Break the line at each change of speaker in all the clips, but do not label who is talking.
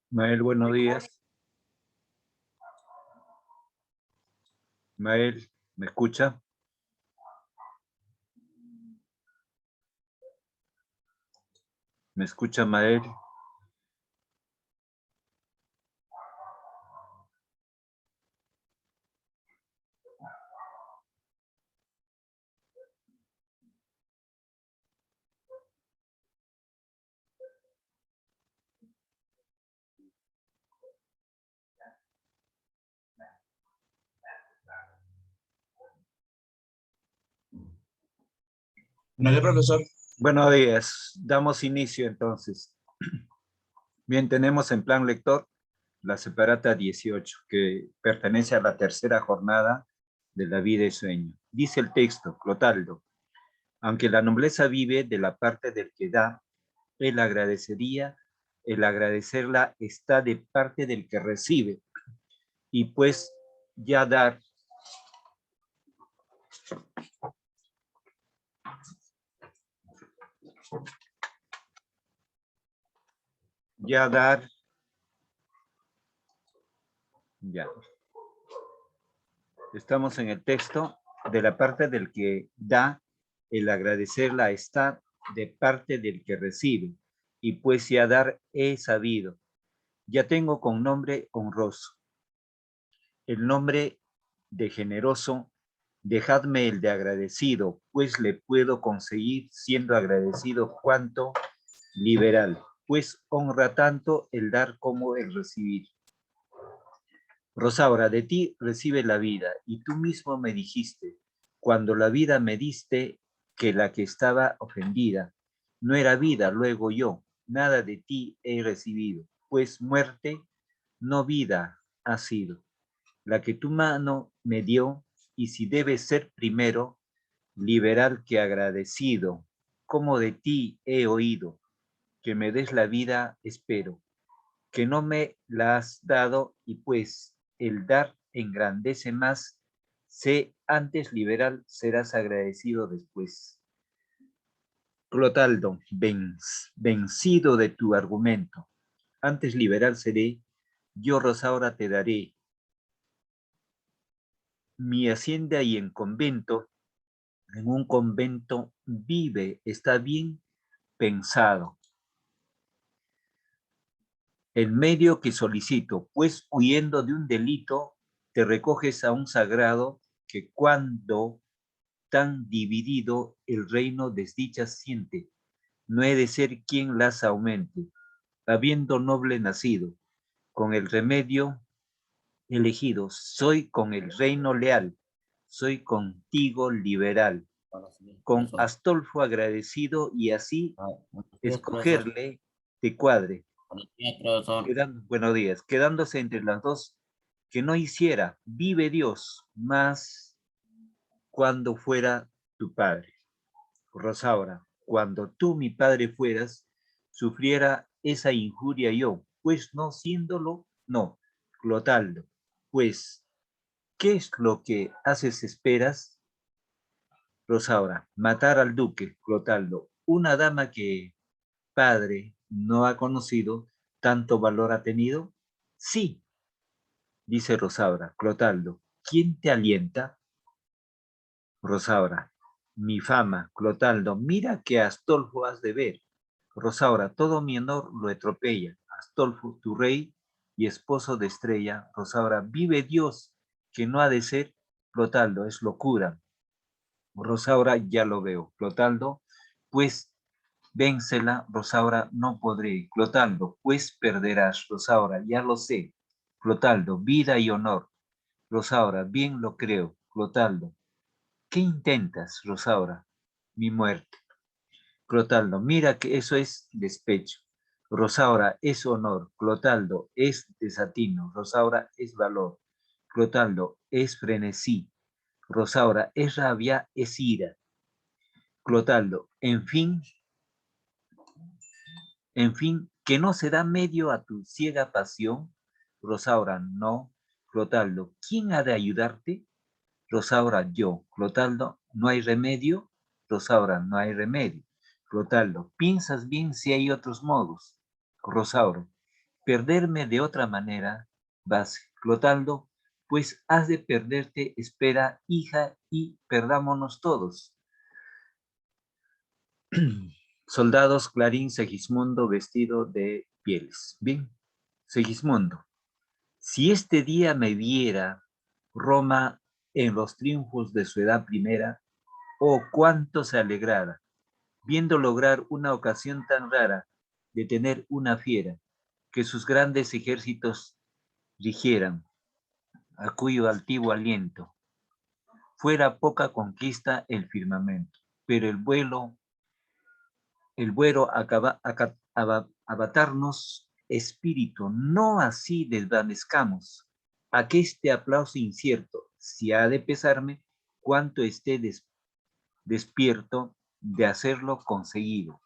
Mael, buenos días. Mael, ¿me escucha? ¿Me escucha, Mael?
Buenos días, profesor.
Buenos días. Damos inicio entonces. Bien, tenemos en plan lector la separata 18, que pertenece a la tercera jornada de la vida y sueño. Dice el texto, Clotaldo, aunque la nobleza vive de la parte del que da, el agradecerla está de parte del que recibe. Y pues ya dar ya. Estamos en el texto de la parte del que da, el agradecerla está de parte del que recibe. Y pues ya dar he sabido. Ya tengo con nombre honroso. El nombre de generoso, dejadme el de agradecido, pues le puedo conseguir siendo agradecido cuanto liberal, pues honra tanto el dar como el recibir. Rosaura, de ti recibe la vida, y tú mismo me dijiste, cuando la vida me diste, que la que estaba ofendida no era vida, luego yo, nada de ti he recibido, pues muerte, no vida ha sido. La que tu mano me dio, y si debe ser primero, liberal que agradecido, como de ti he oído, que me des la vida espero, que no me la has dado, y pues el dar engrandece más, sé antes liberal, serás agradecido después. Clotaldo, vencido de tu argumento, antes liberal seré, yo Rosaura te daré mi hacienda y en convento, en un convento vive, está bien pensado. El medio que solicito, pues huyendo de un delito, te recoges a un sagrado que cuando tan dividido el reino desdichas siente, no he de ser quien las aumente, habiendo noble nacido, con el remedio elegido, soy con el reino leal, soy contigo liberal, con Astolfo agradecido y así escogerle te cuadre. Buenos días, quedándose entre las dos, que no hiciera, vive Dios, más cuando fuera tu padre. Rosaura, cuando tú mi padre fueras, sufriera esa injuria yo, pues no siéndolo, no. Clotaldo, pues, ¿qué es lo que haces esperas? Rosaura, matar al duque, Clotaldo, una dama que padre no ha conocido, tanto valor ha tenido. Sí, dice Rosaura. Clotaldo, ¿quién te alienta? Rosaura, mi fama. Clotaldo, mira que Astolfo has de ver. Rosaura, todo mi honor lo atropella. Astolfo, tu rey y esposo de estrella. Rosaura, vive Dios, que no ha de ser. Clotaldo, es locura. Rosaura, ya lo veo. Clotaldo, pues vénsela, Rosaura, no podré. Clotaldo, pues perderás. Rosaura, ya lo sé. Clotaldo, vida y honor. Rosaura, bien lo creo. Clotaldo, ¿qué intentas, Rosaura? Mi muerte. Clotaldo, mira que eso es despecho. Rosaura, es honor. Clotaldo, es desatino. Rosaura, es valor. Clotaldo, es frenesí. Rosaura, es rabia, es ira. Clotaldo, en fin, que no se da medio a tu ciega pasión. Rosaura, no. Clotaldo, ¿quién ha de ayudarte? Rosaura, yo. Clotaldo, ¿no hay remedio? Rosaura, no hay remedio. Clotaldo, ¿piensas bien si hay otros modos? Rosaura, perderme de otra manera, vas, Clotaldo, pues has de perderte, espera, hija, y perdámonos todos. Soldados, Clarín, Segismundo, vestido de pieles. Bien, Segismundo, si este día me viera Roma en los triunfos de su edad primera, oh, cuánto se alegrara, viendo lograr una ocasión tan rara de tener una fiera, que sus grandes ejércitos rigieran, a cuyo altivo aliento fuera poca conquista el firmamento, pero el vuelo avatarnos espíritu, no así desvanezcamos, a que este aplauso incierto, si ha de pesarme, cuánto esté despierto de hacerlo conseguido,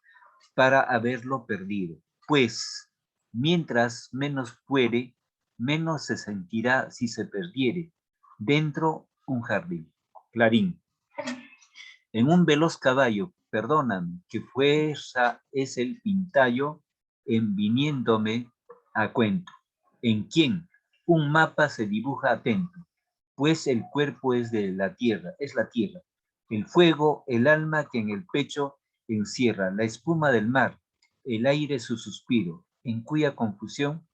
para haberlo perdido, pues mientras menos fuere, menos se sentirá si se perdiere, dentro un jardín. Clarín. En un veloz caballo, perdóname, que fuerza es el pintallo en viniéndome a cuento. ¿En quién? Un mapa se dibuja atento, pues el cuerpo es de la tierra, es la tierra. El fuego, el alma que en el pecho encierra, la espuma del mar, el aire su suspiro, en cuya confusión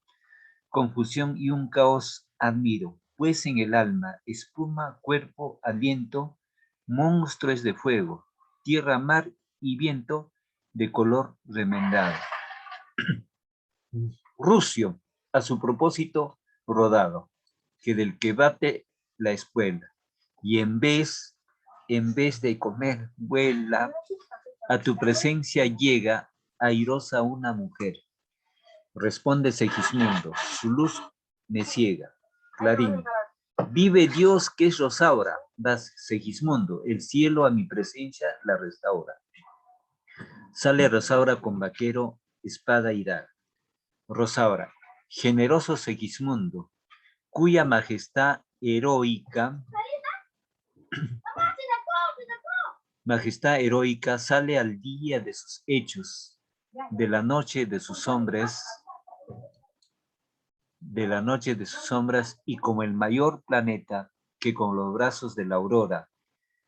y un caos admiro, pues en el alma, espuma, cuerpo, aliento, monstruos de fuego, tierra, mar y viento de color remendado. Rucio, a su propósito rodado, que del que bate la espuela, y en vez de comer, vuela, a tu presencia llega airosa una mujer. Responde Segismundo, su luz me ciega. Clarín, vive Dios que es Rosaura, das Segismundo, el cielo a mi presencia la restaura. Sale Rosaura con vaquero, espada y daga. Rosaura, generoso Segismundo, cuya majestad heroica sale al día de sus hechos, de la noche de sus sombras, y como el mayor planeta que con los brazos de la aurora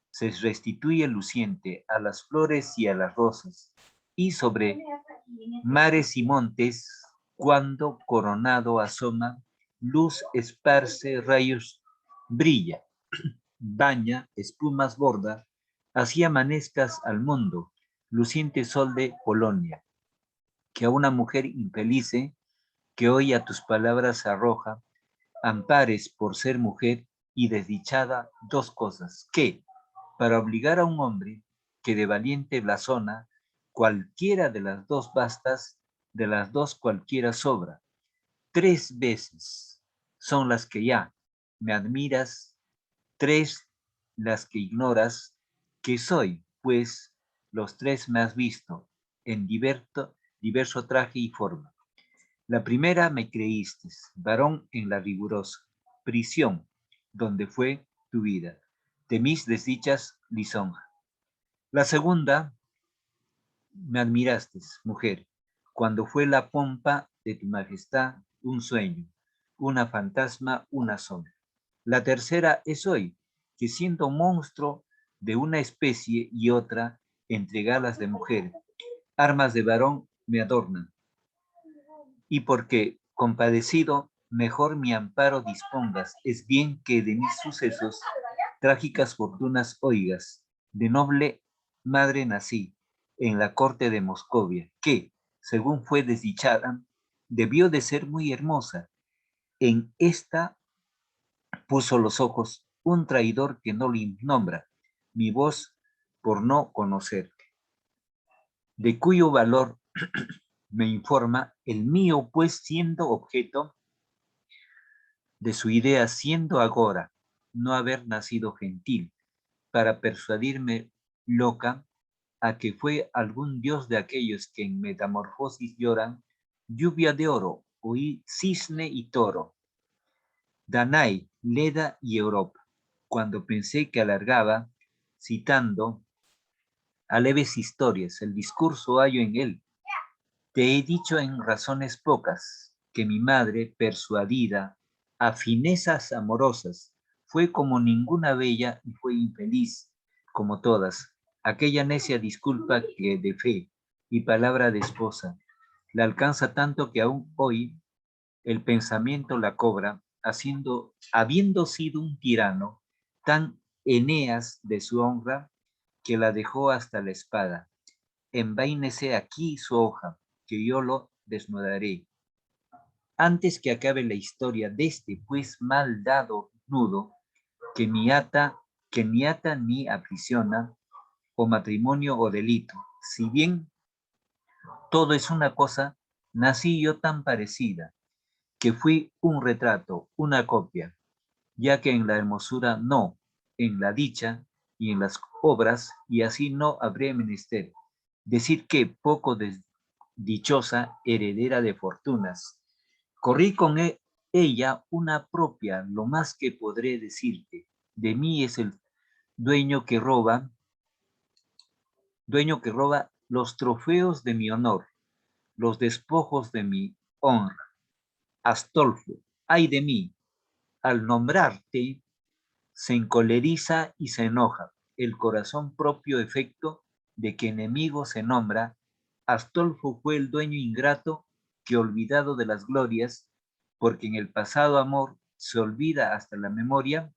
se restituye luciente a las flores y a las rosas, y sobre mares y montes, cuando coronado asoma, luz esparce, rayos brilla, baña, espumas borda, así amanezcas al mundo, luciente sol de Polonia, que a una mujer infelice que hoy a tus palabras arroja, ampares por ser mujer y desdichada dos cosas, que, para obligar a un hombre que de valiente blasona, cualquiera de las dos bastas, de las dos cualquiera sobra. 3 veces son las que ya me admiras, 3 las que ignoras, que soy, pues los 3 me has visto en diverso traje y forma. La primera me creíste, varón en la rigurosa prisión, donde fue tu vida, de mis desdichas lisonja. La segunda, me admiraste, mujer, cuando fue la pompa de tu majestad un sueño, una fantasma, una sombra. La tercera es hoy, que siendo monstruo de una especie y otra, entre galas de mujer, armas de varón me adornan, y porque, compadecido, mejor mi amparo dispongas, es bien que de mis sucesos trágicas fortunas oigas, de noble madre nací, en la corte de Moscovia, que, según fue desdichada, debió de ser muy hermosa. En esta puso los ojos un traidor que no le nombra, mi voz por no conocer, de cuyo valor me informa el mío, pues siendo objeto de su idea, siendo agora no haber nacido gentil, para persuadirme loca a que fue algún dios de aquellos que en metamorfosis lloran, lluvia de oro, oí cisne y toro, Danae, Leda y Europa, cuando pensé que alargaba, citando a leves historias, el discurso hallo en él. Te he dicho en razones pocas, que mi madre, persuadida a finezas amorosas, fue como ninguna bella y fue infeliz, como todas. Aquella necia disculpa que de fe y palabra de esposa la alcanza tanto que aún hoy el pensamiento la cobra, habiendo sido un tirano tan Eneas de su honra que la dejó hasta la espada. Envaínese aquí su hoja, que yo lo desnudaré. Antes que acabe la historia de este, pues mal dado nudo, que ni ata ni aprisiona, o matrimonio o delito. Si bien todo es una cosa, nací yo tan parecida, que fui un retrato, una copia, ya que en la hermosura no, en la dicha y en las obras, y así no habré menester. Decir que poco dichosa heredera de fortunas, corrí con ella una propia, lo más que podré decirte. De mí es el dueño que roba, dueño que roba los trofeos de mi honor, los despojos de mi honra. Astolfo, ay de mí, al nombrarte, se encoleriza y se enoja. El corazón propio efecto de que enemigo se nombra, Astolfo fue el dueño ingrato que olvidado de las glorias, porque en el pasado amor se olvida hasta la memoria,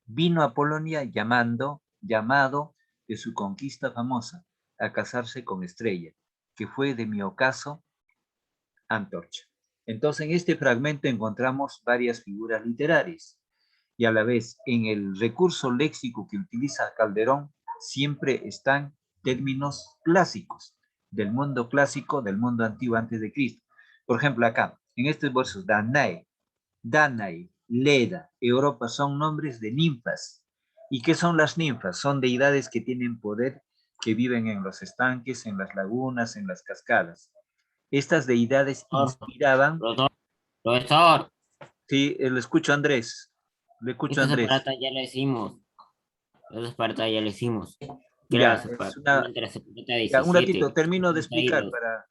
vino a Polonia llamado de su conquista famosa, a casarse con Estrella, que fue de mi ocaso antorcha. Entonces, en este fragmento encontramos varias figuras literarias y a la vez en el recurso léxico que utiliza Calderón siempre están términos clásicos del mundo clásico, del mundo antiguo antes de Cristo. Por ejemplo, acá, en estos versos, Danae, Leda, Europa son nombres de ninfas. ¿Y qué son las ninfas? Son deidades que tienen poder, que viven en los estanques, en las lagunas, en las cascadas. Estas deidades inspiraban.
Profesor, profesor,
Sí, le escucho a Andrés. Le escucho a
esta
Andrés.
separata ya la hicimos. Esta separata ya la hicimos. Que era
Ya,
la
es
separata
una.
entre la separata
Ya, un
17.
ratito, termino de
Estamos ahí
explicar
los
para.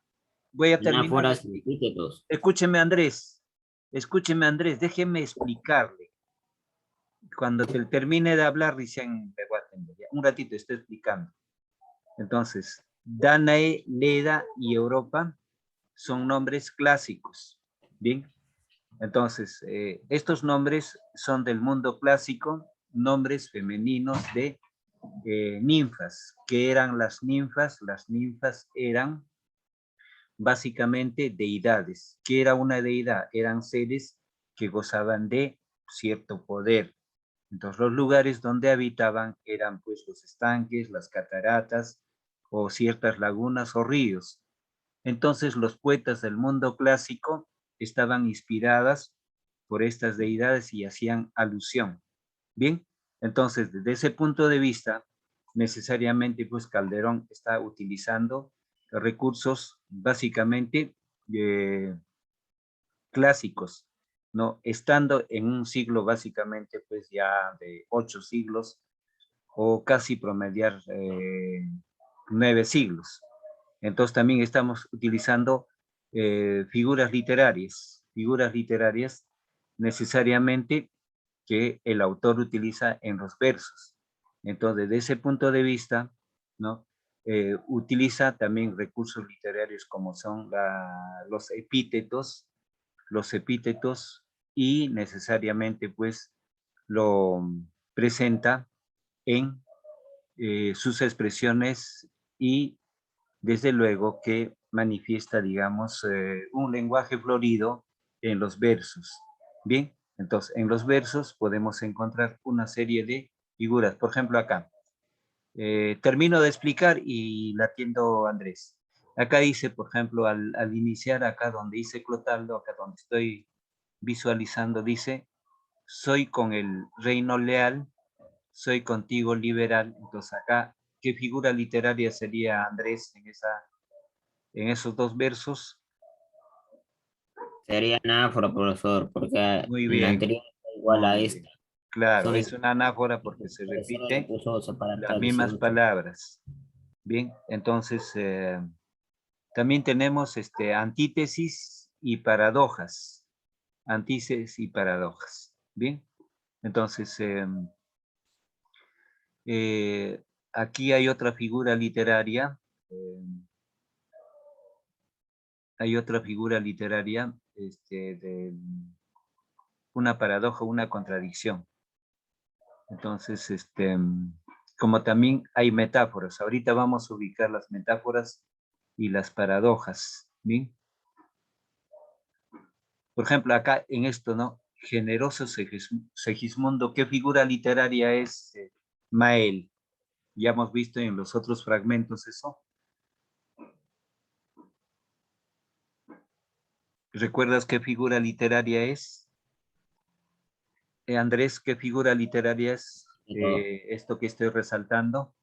Voy a terminar de
anáforas y
explicar.
epítetos.
Escúcheme, Andrés. Escúcheme, Andrés. Déjeme explicarle. Cuando termine de hablar, recién me voy a atender. Ya, un ratito, estoy explicando. Entonces, Danae, Leda y Europa son nombres clásicos. Bien. Entonces, estos nombres son del mundo clásico, nombres femeninos de ninfas. ¿Qué eran las ninfas? Las ninfas eran básicamente deidades. ¿Qué era una deidad? Eran seres que gozaban de cierto poder. Entonces, los lugares donde habitaban eran pues los estanques, las cataratas o ciertas lagunas o ríos. Entonces, los poetas del mundo clásico estaban inspiradas por estas deidades y hacían alusión. Bien, entonces, desde ese punto de vista, necesariamente, pues Calderón está utilizando recursos básicamente eh, clásicos, ¿no? Estando en un siglo básicamente, pues ya de 8 siglos o casi promediar 9 siglos. Entonces también estamos utilizando figuras literarias necesariamente que el autor utiliza en los versos. Entonces, de ese punto de vista, ¿no? Utiliza también recursos literarios como son los epítetos y necesariamente pues lo presenta en sus expresiones y desde luego que manifiesta, digamos, un lenguaje florido en los versos. Bien, entonces en los versos podemos encontrar una serie de figuras. Por ejemplo, acá, termino de explicar y la atiendo Andrés. Acá dice, por ejemplo, al iniciar acá donde dice Clotaldo, acá donde estoy visualizando, dice, soy con el reino leal, soy contigo liberal. Entonces acá, ¿qué figura literaria sería Andrés en esos dos versos?
Sería anáfora, profesor, porque
Muy
en la
bien,
anterior es igual a
muy
esta.
bien. Claro,
Son
es
iguales.
una anáfora
El
porque se
profesor le
repite
puso
las
separata
mismas
18.
palabras. Bien, entonces también tenemos antítesis y paradojas. Antítesis y paradojas. Bien, entonces aquí hay otra figura literaria. Hay otra figura literaria de una paradoja, una contradicción. Entonces, como también hay metáforas. Ahorita vamos a ubicar las metáforas y las paradojas. ¿Bien? Por ejemplo, acá en esto, ¿no? Generoso Segismundo, ¿qué figura literaria es Mael? Ya hemos visto en los otros fragmentos eso. ¿Recuerdas qué figura literaria es? Andrés, ¿qué figura literaria es esto que estoy resaltando?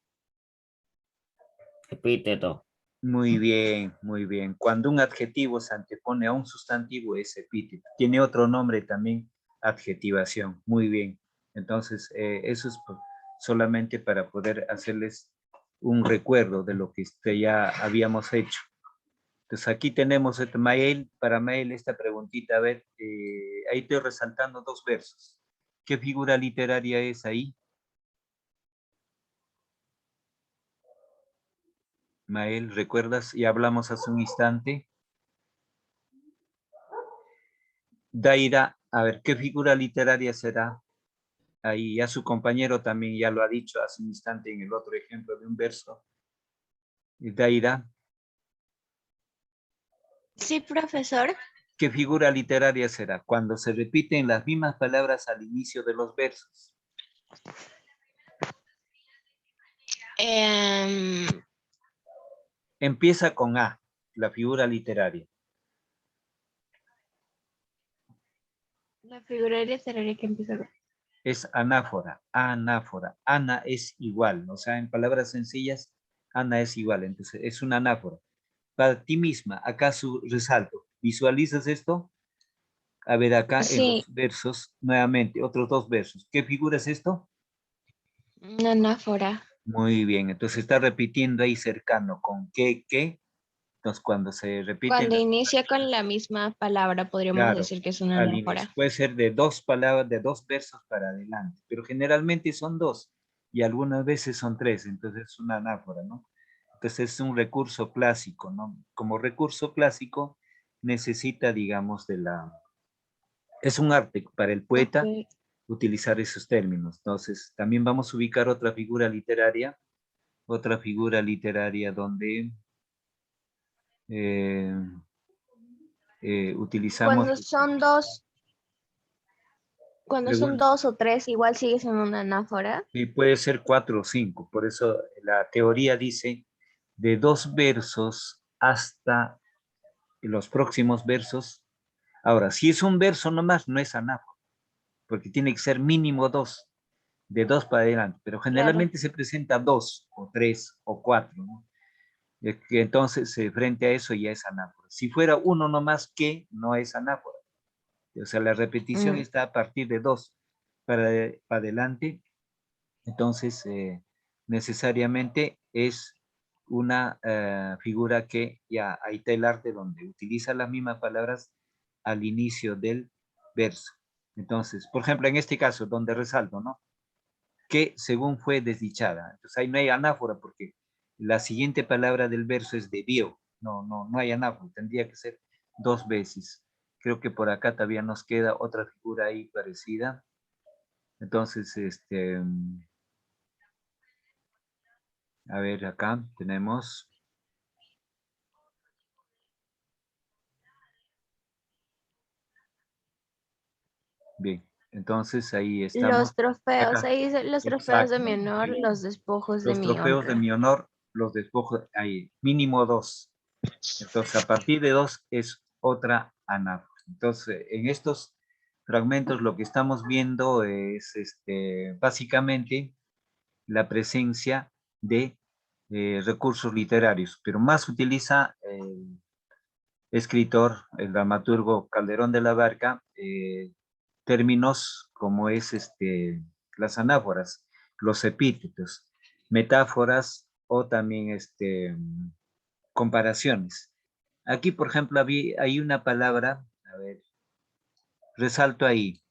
Epíteto.
Muy bien, muy bien. Cuando un adjetivo se antepone a un sustantivo es epíteto. Tiene otro nombre también, adjetivación. Muy bien. Entonces, eso es solamente para poder hacerles un recuerdo de lo que ya habíamos hecho. Entonces, aquí tenemos para Mael esta preguntita. A ver, ahí estoy resaltando dos versos. ¿Qué figura literaria es ahí? Mael, ¿recuerdas? Ya hablamos hace un instante. Daira, a ver, ¿qué figura literaria será? Ahí ya su compañero también ya lo ha dicho hace un instante en el otro ejemplo de un verso. Daira,
Sí, profesor.
¿qué figura literaria será? Cuando se repiten las mismas palabras al inicio de los versos. Empieza con A, la figura literaria.
La figura literaria que empieza con...
Es anáfora, anáfora. Ana es igual, o sea, en palabras sencillas, Ana es igual, entonces es una anáfora. Para ti misma, acá su resalto. ¿Visualizas esto? A ver, acá en
Sí,
los versos, nuevamente, otros dos versos. ¿Qué figura es esto?
una anáfora.
Muy bien, entonces está repitiendo ahí cercano con qué. Entonces, cuando se repiten
Cuando
las
inicia con la misma palabra, podríamos
claro,
decir que es una
al inicio.
anáfora.
Puede ser de dos palabras, de dos versos para adelante, pero generalmente son dos y algunas veces son tres, entonces es una anáfora, ¿no? Entonces es un recurso clásico, ¿no? Como recurso clásico necesita, digamos, es un arte para el poeta
Ok.
utilizar esos términos. Entonces, también vamos a ubicar otra figura literaria donde utilizamos...
Cuando son dos o tres, igual sigue siendo una anáfora.
Y puede ser 4 o 5, por eso la teoría dice de 2 versos hasta los próximos versos. Ahora, si es un verso nomás, no es anáfora, porque tiene que ser mínimo 2, de 2 para adelante, pero
Claro.
generalmente se presenta 2 o 3 o 4, ¿no? Que entonces, frente a eso ya es anáfora. Si fuera uno nomás, que no es anáfora. O sea, la repetición
Mm,
está a partir de 2 para adelante. Entonces, necesariamente es una figura que ya ahí está el arte donde utiliza las mismas palabras al inicio del verso. Entonces, por ejemplo, en este caso, donde resalto, ¿no? Que según fue desdichada. Entonces ahí no hay anáfora porque la siguiente palabra del verso es debió. No hay anáfora, tendría que ser 2 veces. Creo que por acá todavía nos queda otra figura ahí parecida. Entonces, a ver, acá tenemos. Bien, entonces ahí estamos.
Los trofeos,
Acá,
ahí dice los trofeos de
exacto.
mi honor,
Bien.
los despojos de
Los
mi
trofeos de
honra.
mi honor, los despojos, ahí, mínimo 2. Entonces, a partir de 2 es otra anáfora. Entonces, en estos fragmentos lo que estamos viendo es básicamente la presencia de recursos literarios, pero más utiliza el escritor, el dramaturgo Calderón de la Barca, términos como es las anáforas, los epítetos, metáforas o también comparaciones. Aquí, por ejemplo, hay una palabra, a ver, resalto ahí.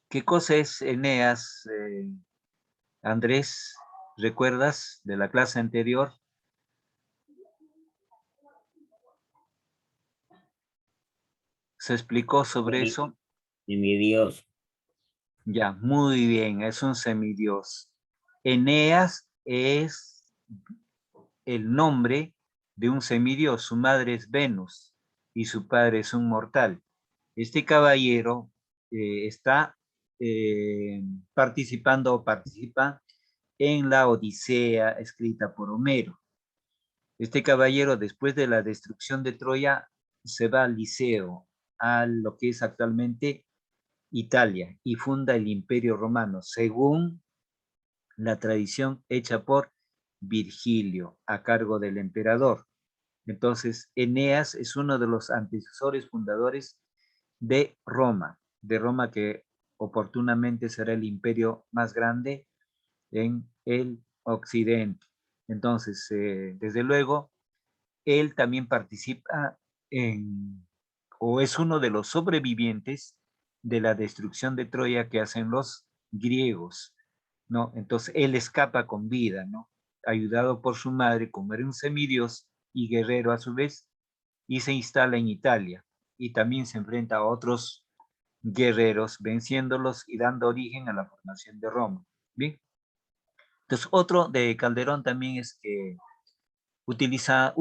¿Qué cosa es Eneas, Andrés? ¿Recuerdas de la clase anterior? ¿Se explicó sobre eso?
De mi Dios.
Ya, muy bien, es un semidios. Eneas es el nombre de un semidios. Su madre es Venus y su padre es un mortal. Este caballero está participando o participa en la Odisea escrita por Homero. Este caballero, después de la destrucción de Troya, se va al Liceo, a lo que es actualmente Italia, y funda el Imperio Romano, según la tradición hecha por Virgilio, a cargo del emperador. Entonces, Eneas es uno de los antecesores fundadores de Roma que oportunamente será el imperio más grande en el occidente. Entonces, desde luego, él también participa en, o es uno de los sobrevivientes de la destrucción de Troya que hacen los griegos, ¿no? Entonces, él escapa con vida, ¿no? Ayudado por su madre, como era un semidios y guerrero a su vez, y se instala en Italia. Y también se enfrenta a otros guerreros, venciéndolos y dando origen a la formación de Roma. Bien. Entonces, otro de Calderón también es que utiliza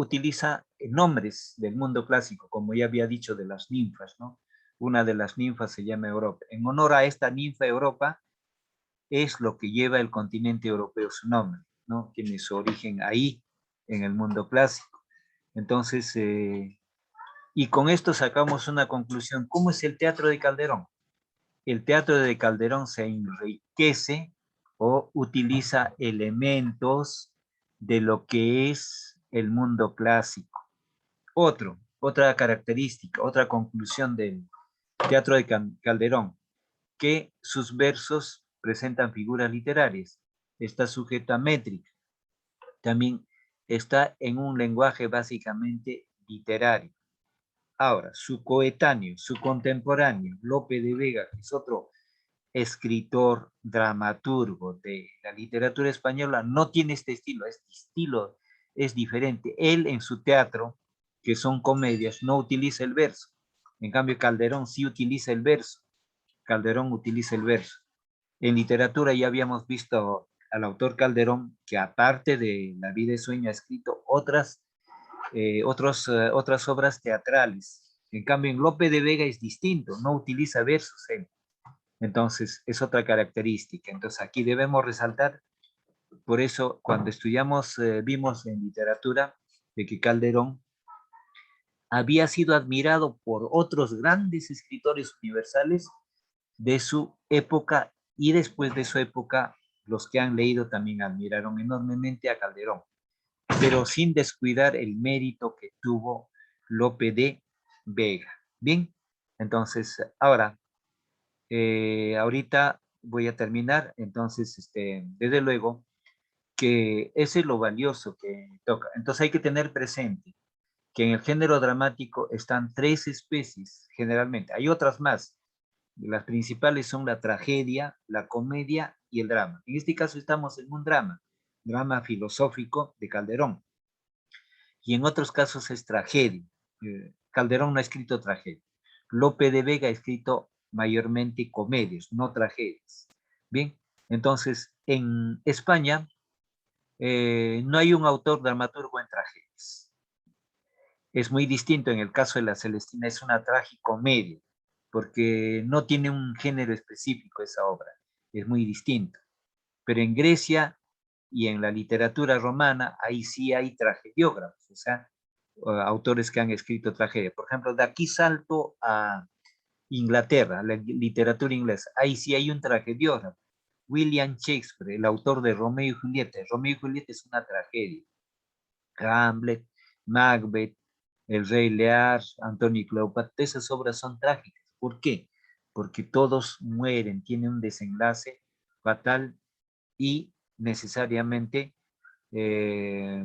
nombres del mundo clásico, como ya había dicho de las ninfas, ¿no? Una de las ninfas se llama Europa. En honor a esta ninfa Europa es lo que lleva el continente europeo su nombre, ¿no? Tiene su origen ahí, en el mundo clásico. Entonces, y con esto sacamos una conclusión. ¿Cómo es el teatro de Calderón? El teatro de Calderón se enriquece o utiliza elementos de lo que es el mundo clásico. Otra característica, otra conclusión del teatro de Calderón, que sus versos presentan figuras literarias, está sujeto a métrica, también está en un lenguaje básicamente literario. Ahora, su coetáneo, su contemporáneo, Lope de Vega, que es otro escritor, dramaturgo de la literatura española, no tiene este estilo es diferente. Él en su teatro, que son comedias, no utiliza el verso. En cambio, Calderón sí utiliza el verso. Calderón utiliza el verso. En literatura ya habíamos visto al autor Calderón, que aparte de La vida y sueño ha escrito otras obras teatrales. En cambio, en Lope de Vega es distinto, no utiliza versos él. Entonces, es otra característica. Entonces, aquí debemos resaltar, por eso, cuando estudiamos, vimos en literatura de que Calderón había sido admirado por otros grandes escritores universales de su época y después de su época, los que han leído también admiraron enormemente a Calderón, pero sin descuidar el mérito que tuvo Lope de Vega. Bien, entonces, ahora, ahorita voy a terminar, entonces, desde luego que ese es lo valioso que toca. Entonces hay que tener presente que en el género dramático están tres especies, generalmente. Hay otras más. Las principales son la tragedia, la comedia y el drama. En este caso estamos en un drama filosófico de Calderón. Y en otros casos es tragedia. Calderón no ha escrito tragedia. Lope de Vega ha escrito mayormente comedias, no tragedias. Bien, entonces en España no hay un autor dramaturgo en tragedias. Es muy distinto en el caso de La Celestina, es una tragicomedia, porque no tiene un género específico esa obra, es muy distinto. Pero en Grecia y en la literatura romana, ahí sí hay tragediógrafos, o sea, autores que han escrito tragedia. Por ejemplo, de aquí salto a Inglaterra, la literatura inglesa, ahí sí hay un tragediógrafo. William Shakespeare, el autor de Romeo y Julieta. Romeo y Julieta es una tragedia. Hamlet, Macbeth, El Rey Lear, Antonio y Cleopatra, esas obras son trágicas. ¿Por qué? Porque todos mueren, tienen un desenlace fatal y necesariamente eh,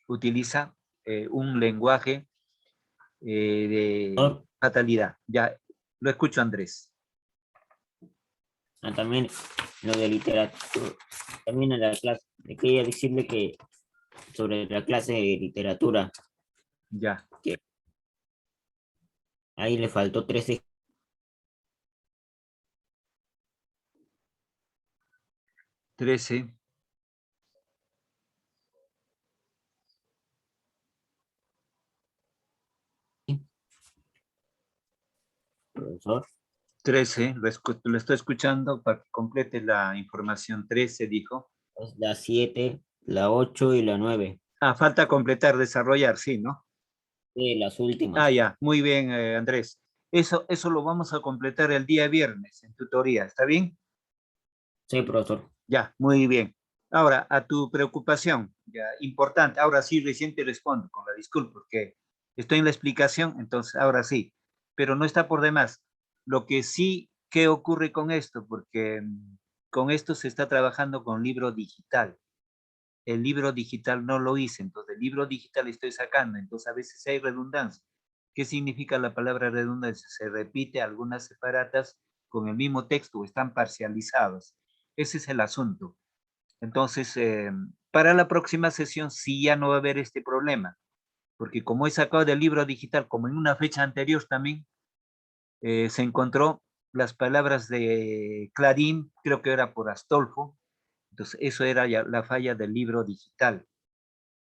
utiliza un lenguaje de
Profesor,
fatalidad. Ya, lo escucho, Andrés.
también lo de literatura, también en la clase, quería decirle que sobre la clase de literatura,
Ya,
que ahí le faltó 13.
13.
Profesor,
13, lo estoy escuchando para que complete la información. 13 dijo.
es la 7, la 8 y la 9,
Ah, falta completar, desarrollar, sí, ¿no?
de las
Ah,
últimas.
ya, muy bien, Andrés. Eso lo vamos a completar el día viernes en tutoría, ¿está bien?
Sí, profesor.
Ya, muy bien. Ahora, a tu preocupación, ya, importante, ahora sí recién te respondo con la disculpa, porque estoy en la explicación, entonces ahora sí, pero no está por demás. Lo que sí, ¿qué ocurre con esto? Porque con esto se está trabajando con libro digital. El libro digital no lo hice, entonces el libro digital estoy sacando, entonces a veces hay redundancia. ¿Qué significa la palabra redundancia? Se repite algunas separatas con el mismo texto o están parcializadas. Ese es el asunto. Entonces, para la próxima sesión sí ya no va a haber este problema, porque como he sacado del libro digital, como en una fecha anterior también, se encontró las palabras de Clarín, creo que era por Astolfo, entonces eso era ya la falla del libro digital.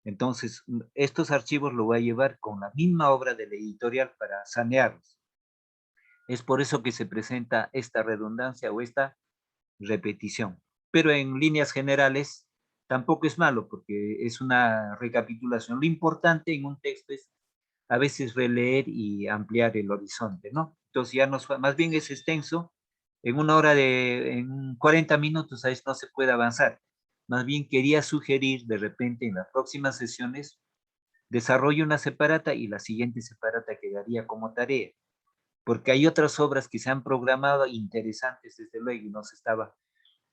Entonces, estos archivos lo voy a llevar con la misma obra de la editorial para sanearlos. Es por eso que se presenta esta redundancia o esta repetición. Pero en líneas generales tampoco es malo porque es una recapitulación. Lo importante en un texto es a veces releer y ampliar el horizonte, ¿no? Entonces ya más bien es extenso. En una hora en 40 minutos a eso no se puede avanzar. Más bien quería sugerir de repente en las próximas sesiones desarrolle una separata y la siguiente separata quedaría como tarea, porque hay otras obras que se han programado interesantes desde luego y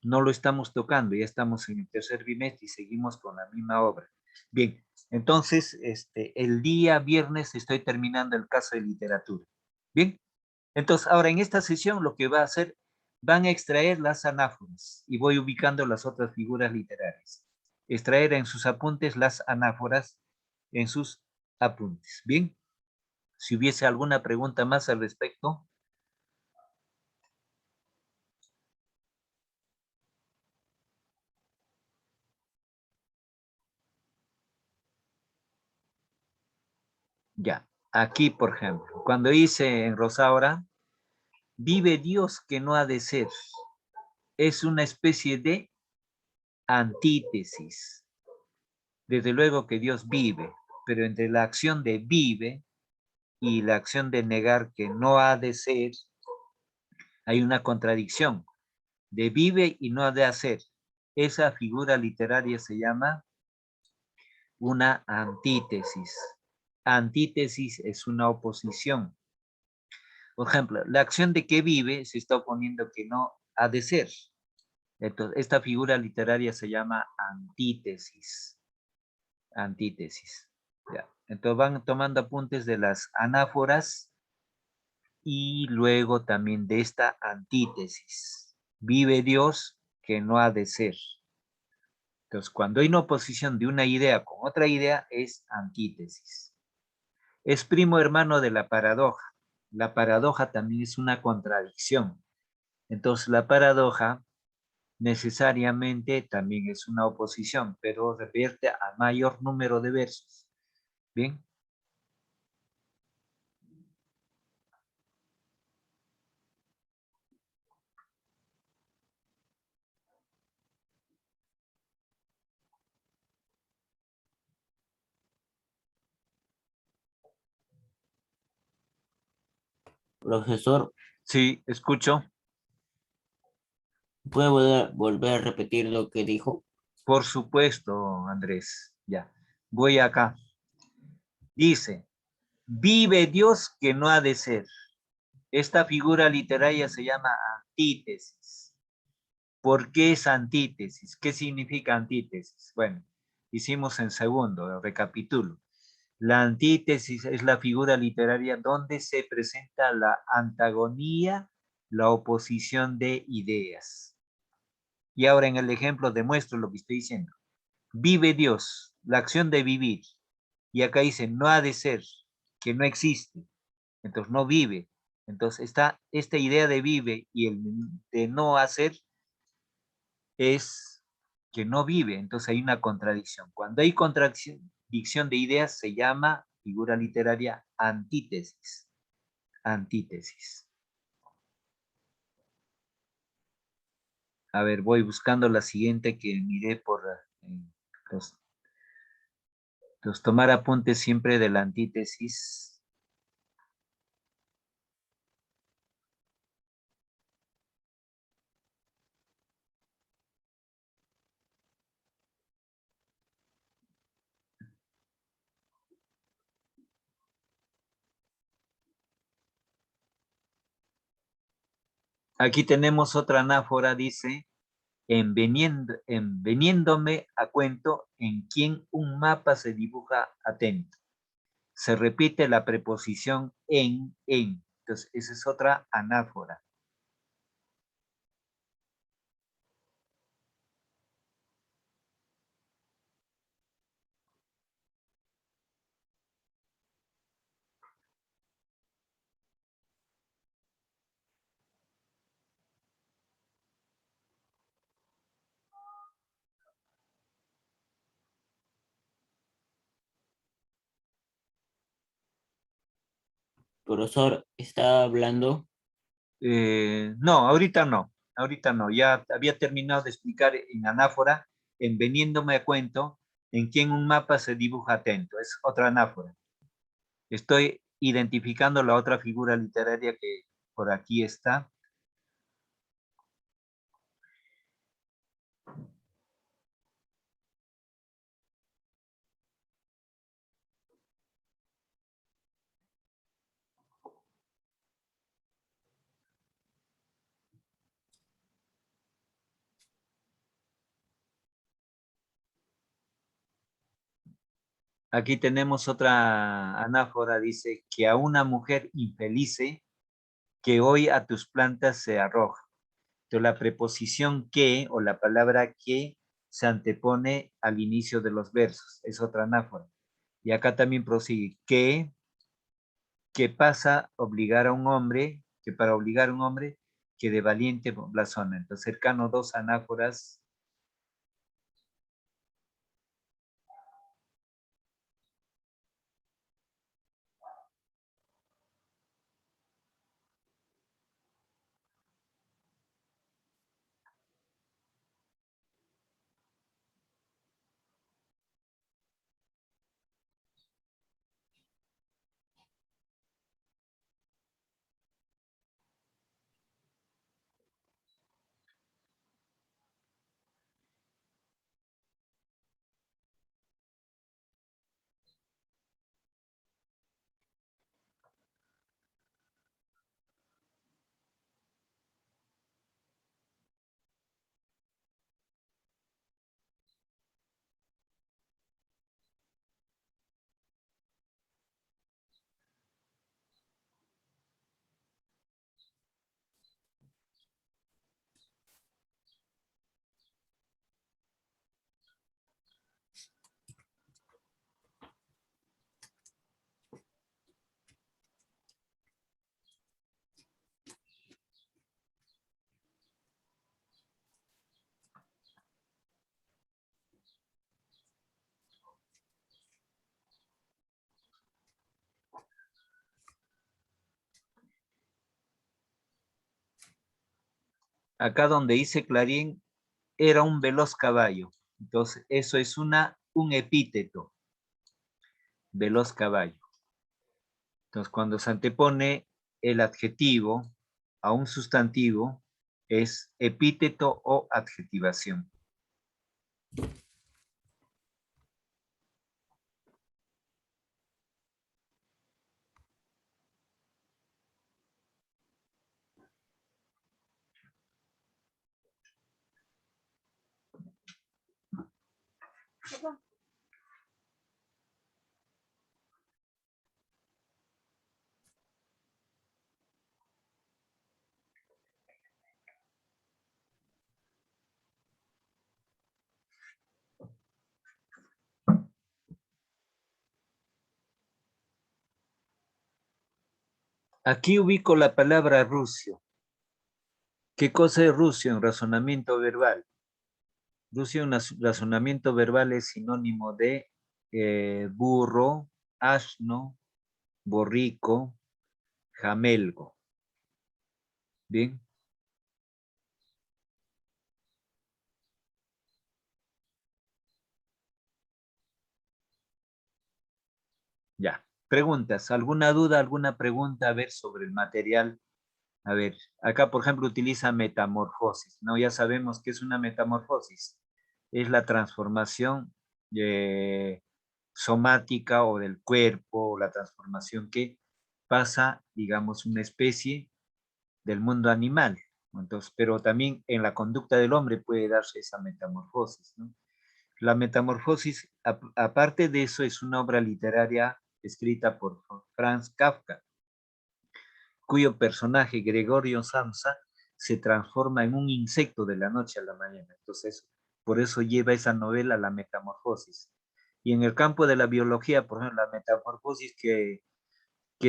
no lo estamos tocando, ya estamos en el tercer bimestre y seguimos con la misma obra. Bien, entonces el día viernes estoy terminando el caso de literatura. Bien, entonces ahora en esta sesión lo que va a hacer, van a extraer las anáforas y voy ubicando las otras figuras literarias. Extraer en sus apuntes las anáforas en sus apuntes. Bien, si hubiese alguna pregunta más al respecto. Ya, aquí por ejemplo, cuando dice en Rosaura, vive Dios que no ha de ser, es una especie de antítesis. Desde luego que Dios vive, pero entre la acción de vive y la acción de negar que no ha de ser, hay una contradicción. De vive y no ha de hacer. Esa figura literaria se llama una antítesis. Antítesis es una oposición. Por ejemplo, la acción de que vive se está oponiendo que no ha de ser. Entonces, esta figura literaria se llama antítesis. Antítesis. Ya. Entonces van tomando apuntes de las anáforas y luego también de esta antítesis. Vive Dios que no ha de ser. Entonces, cuando hay una oposición de una idea con otra idea, es antítesis. Es primo hermano de la paradoja. La paradoja también es una contradicción. Entonces, la paradoja necesariamente también es una oposición, pero revierte a mayor número de versos. Bien.
Profesor,
Sí, escucho.
¿puede volver a repetir lo que dijo?
Por supuesto, Andrés. Ya. Voy acá. Dice, vive Dios que no ha de ser. Esta figura literaria se llama antítesis. ¿Por qué es antítesis? ¿Qué significa antítesis? Bueno, hicimos en segundo, recapitulo. La antítesis es la figura literaria donde se presenta la antagonía, la oposición de ideas. Y ahora en el ejemplo demuestro lo que estoy diciendo. Vive Dios, la acción de vivir. Y acá dice, no ha de ser, que no existe. Entonces no vive. Entonces está esta idea de vive y el de no hacer es que no vive. Entonces hay una contradicción. Cuando hay contradicción de ideas se llama figura literaria antítesis. Antítesis. A ver, voy buscando la siguiente que miré por los, tomar apuntes siempre de la antítesis. Aquí tenemos otra anáfora, dice, en veniéndome a cuento en quien un mapa se dibuja atento. Se repite la preposición en. Entonces, esa es otra anáfora.
Profesor, está hablando.
No, ahorita no. Ahorita no. Ya había terminado de explicar en anáfora, en veniéndome a cuento, en quien un mapa se dibuja atento. Es otra anáfora. Estoy identificando la otra figura literaria que por aquí está. Aquí tenemos otra anáfora, dice que a una mujer infelice que hoy a tus plantas se arroja. Entonces la preposición que o la palabra que se antepone al inicio de los versos. Es otra anáfora. Y acá también prosigue que pasa a obligar a un hombre, que para obligar a un hombre que de valiente blasona. Entonces cercano dos anáforas. Acá donde dice Clarín, era un veloz caballo. Entonces, eso es un epíteto, veloz caballo. Entonces, cuando se antepone el adjetivo a un sustantivo, es epíteto o adjetivación. Aquí ubico la palabra rucio. ¿Qué cosa es rucio en razonamiento verbal? Rucio en razonamiento verbal es sinónimo de burro, asno, borrico, jamelgo. Bien. Ya. Preguntas. ¿Alguna duda, alguna pregunta a ver sobre el material? A ver, acá por ejemplo utiliza metamorfosis, ¿no? Ya sabemos que es una metamorfosis. Es la transformación somática o del cuerpo, o la transformación que pasa, digamos, una especie del mundo animal. Entonces, pero también en la conducta del hombre puede darse esa metamorfosis, ¿no? La metamorfosis, aparte de eso, es una obra literaria escrita por Franz Kafka, cuyo personaje, Gregorio Samsa, se transforma en un insecto de la noche a la mañana. Entonces, por eso lleva esa novela la metamorfosis. Y en el campo de la biología, por ejemplo, la metamorfosis que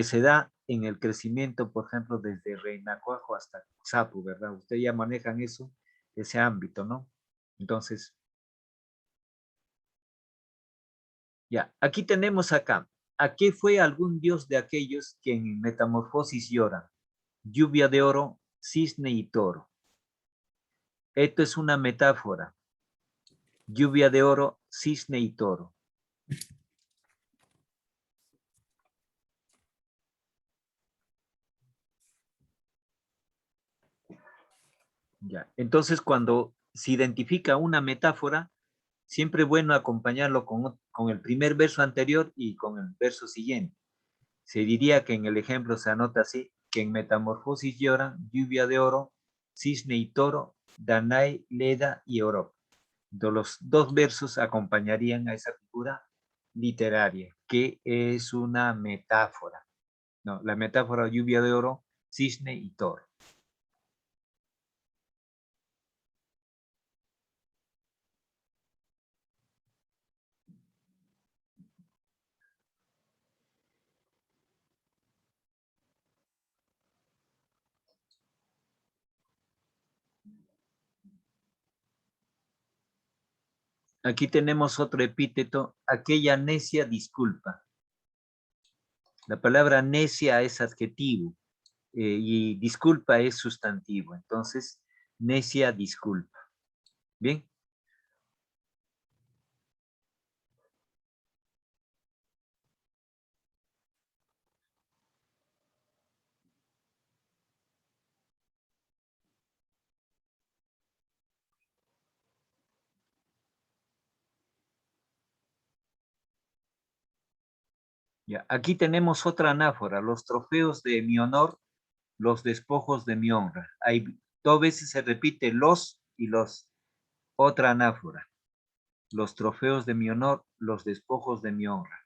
se da en el crecimiento, por ejemplo, desde reinacuajo hasta sapo, ¿verdad? Ustedes ya manejan eso, ese ámbito, ¿no? Entonces, ya, aquí tenemos acá. ¿A qué fue algún dios de aquellos que en metamorfosis lloran? Lluvia de oro, cisne y toro. Esto es una metáfora. Lluvia de oro, cisne y toro. Ya. Entonces, cuando se identifica una metáfora, siempre es bueno acompañarlo con el primer verso anterior y con el verso siguiente. Se diría que en el ejemplo se anota así, que en metamorfosis lloran lluvia de oro, cisne y toro, Danae, Leda y Oro. Entonces, los dos versos acompañarían a esa figura literaria, que es una metáfora. No, la metáfora lluvia de oro, cisne y toro. Aquí tenemos otro epíteto, aquella necia disculpa. La palabra necia es adjetivo y disculpa es sustantivo. Entonces, necia disculpa. Bien. Ya. Aquí tenemos otra anáfora, los trofeos de mi honor, los despojos de mi honra. Hay dos veces se repite los y los. Otra anáfora, los trofeos de mi honor, los despojos de mi honra.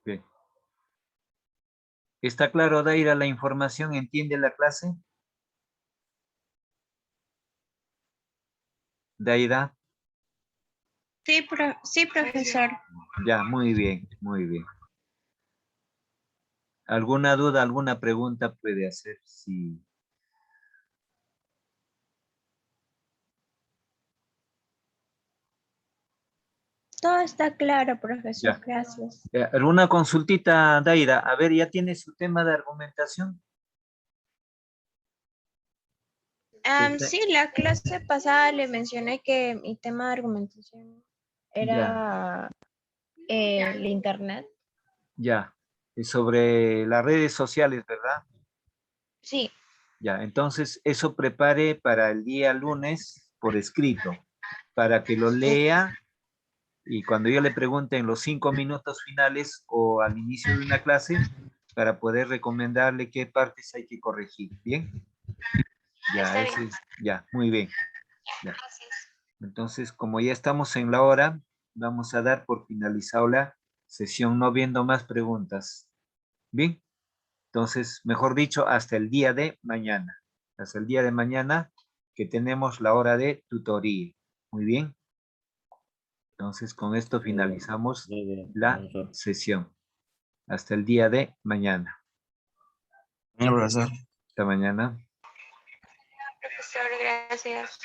Bien. ¿Está claro, Daira, la información? ¿Entiende la clase? Daira.
Sí, sí, profesor.
Ya, muy bien, muy bien. ¿Alguna duda, alguna pregunta puede hacer? Sí.
Todo está claro, profesor.
Ya.
Gracias.
¿Alguna consultita, Daira? A ver, ¿ya tiene su tema de argumentación?
Sí, la clase pasada le mencioné que mi tema de argumentación
Ya,
era el internet.
ya. Es sobre las redes sociales, ¿verdad?
Sí,
Ya, entonces eso prepare para el día lunes por escrito, para que lo lea y cuando yo le pregunte en los 5 minutos finales o al inicio de una clase, para poder recomendarle qué partes hay que corregir. ¿Bien? Ya, ese es, ya, muy bien. Ya. Entonces, como ya estamos en la hora, vamos a dar por finalizado la sesión, no viendo más preguntas. Bien. Entonces, mejor dicho, hasta el día de mañana. Hasta el día de mañana que tenemos la hora de tutoría. Muy bien. Entonces, con esto finalizamos la
Profesor.
sesión. Hasta el día de mañana.
Profesor.
Hasta mañana.
Profesor, gracias.